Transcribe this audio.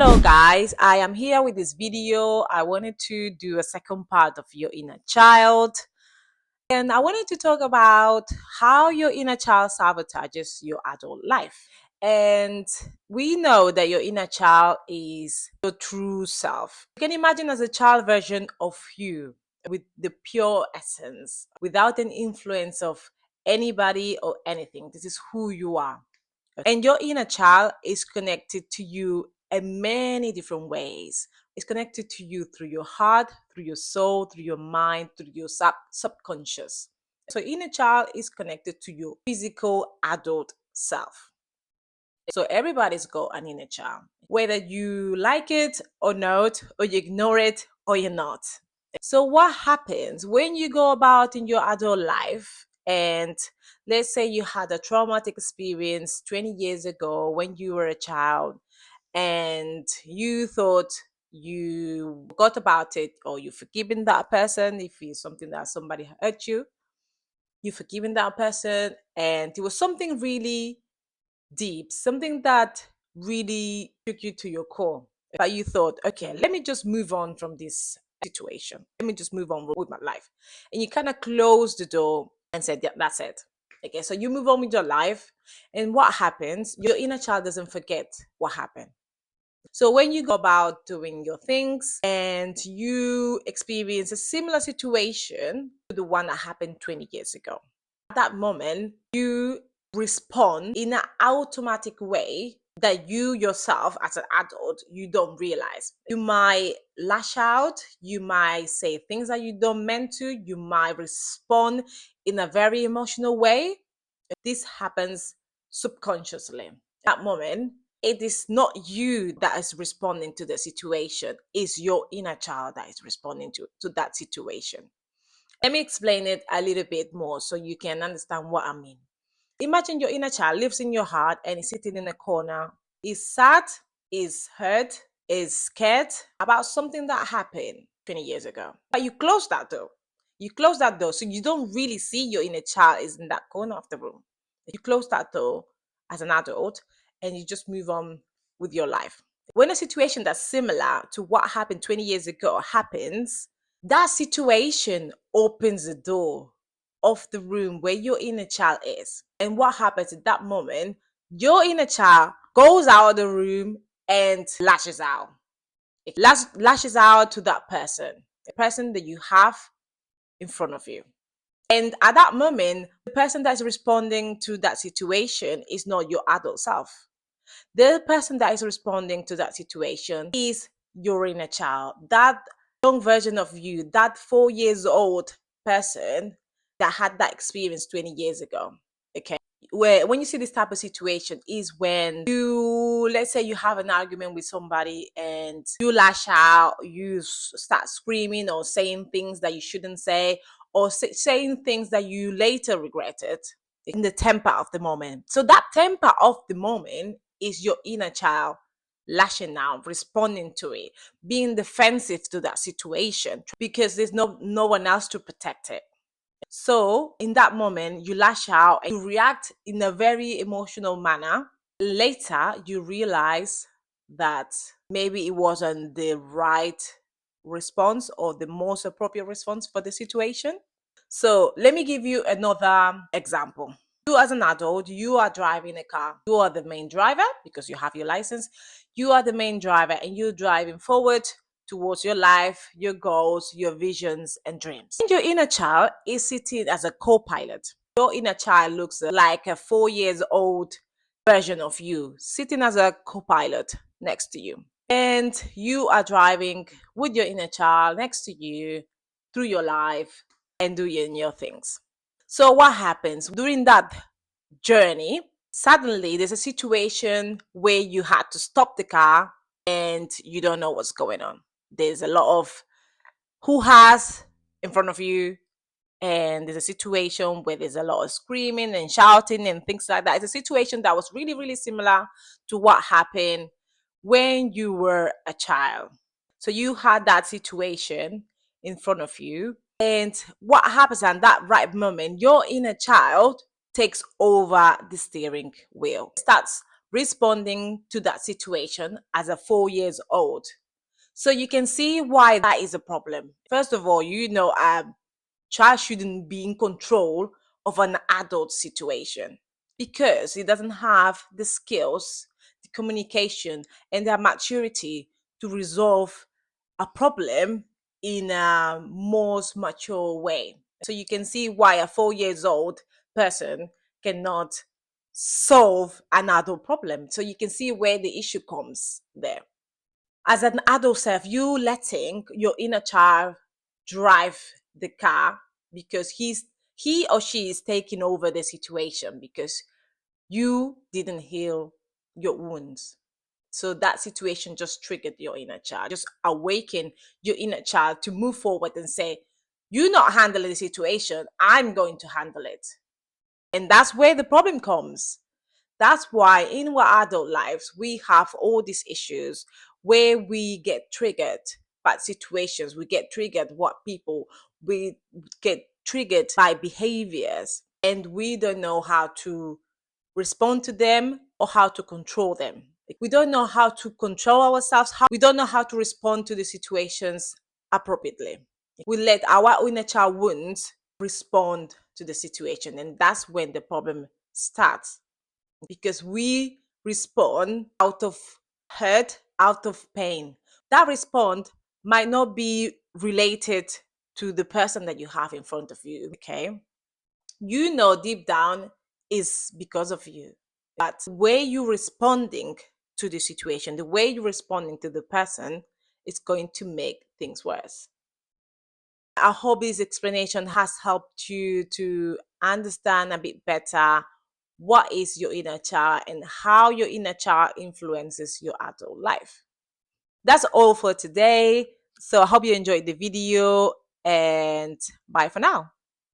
Hello guys, I am here with this video. I wanted to do a second part of your inner child, and I wanted to talk about how your inner child sabotages your adult life. And we know that your inner child is your true self. You can imagine as a child version of you with the pure essence, without an influence of anybody or anything. This is who you are. And your inner child is connected to you in many different ways. It's connected to you through your heart, through your soul, through your mind, through your subconscious. So inner child is connected to your physical adult self. So everybody's got an inner child, whether you like it or not, or you ignore it or you're not. So what happens when you go about in your adult life, and let's say you had a traumatic experience 20 years ago when you were a child, and you thought you forgot about it, or you've forgiven that person if it's something that somebody hurt you, you've forgiven that person, and it was something really deep, something that really took you to your core. But you thought, okay, let me just move on from this situation. Let me just move on with my life. And you kind of closed the door and said, yeah, that's it. Okay, so you move on with your life. And what happens? Your inner child doesn't forget what happened. So when you go about doing your things and you experience a similar situation to the one that happened 20 years ago, at that moment, you respond in an automatic way that you yourself as an adult, you don't realize. You might lash out, you might say things that you don't meant to, you might respond in a very emotional way. This happens subconsciously. At that moment, it is not you that is responding to the situation, it's your inner child that is responding to that situation. Let me explain it a little bit more so you can understand what I mean. Imagine your inner child lives in your heart and is sitting in a corner, is sad, is hurt, is scared about something that happened 20 years ago. But you close that door. You close that door so you don't really see your inner child is in that corner of the room. You close that door as an adult and you just move on with your life. When a situation that's similar to what happened 20 years ago happens, that situation opens the door of the room where your inner child is. And what happens at that moment? Your inner child goes out of the room and lashes out. It lashes out to that person, the person that you have in front of you. And at that moment, the person that's responding to that situation is not your adult self. The person that is responding to that situation is your inner child, that young version of you, that 4 years old person that had that experience 20 years ago. Okay. Where when you see this type of situation is when you, let's say you have an argument with somebody and you lash out, you start screaming or saying things that you shouldn't say, or saying things that you later regretted in the temper of the moment. So that temper of the moment is your inner child lashing out, responding to it, being defensive to that situation because there's no one else to protect it. So in that moment, you lash out and you react in a very emotional manner. Later, you realize that maybe it wasn't the right response or the most appropriate response for the situation. So let me give you another example. You as an adult, you are driving a car. You are the main driver because you have your license. You are the main driver and you're driving forward towards your life, your goals, your visions and dreams. And your inner child is sitting as a co-pilot. Your inner child looks like a 4 years old version of you, sitting as a co-pilot next to you. And you are driving with your inner child next to you through your life and doing your things. So what happens during that journey? Suddenly there's a situation where you had to stop the car and you don't know what's going on. There's a lot of who has in front of you, and there's a situation where there's a lot of screaming and shouting and things like that. It's a situation that was really, really similar to what happened when you were a child. So you had that situation in front of you, and what happens at that right moment, your inner child takes over the steering wheel, starts responding to that situation as a 4 years old. So you can see why that is a problem. First of all, child shouldn't be in control of an adult situation because he doesn't have the skills, the communication, and the maturity to resolve a problem in a most mature way. So you can see why a 4 years old person cannot solve an adult problem. So you can see where the issue comes there. As an adult self, you letting your inner child drive the car because he or she is taking over the situation because you didn't heal your wounds. So that situation just triggered your inner child, just awaken your inner child to move forward and say, you're not handling the situation, I'm going to handle it. And that's where the problem comes. That's why in our adult lives, we have all these issues where we get triggered by situations, we get triggered we get triggered by behaviors, and we don't know how to respond to them or how to control them. We don't know how to control ourselves, we don't know how to respond to the situations appropriately. We let our inner child wounds respond to the situation, and that's when the problem starts because we respond out of hurt, out of pain. That response might not be related to the person that you have in front of you, okay? You know deep down is because of you. But the way you're responding to the situation, the way you're responding to the person is going to make things worse. I hope this explanation has helped you to understand a bit better what is your inner child and how your inner child influences your adult life. That's all for today. So I hope you enjoyed the video and bye for now.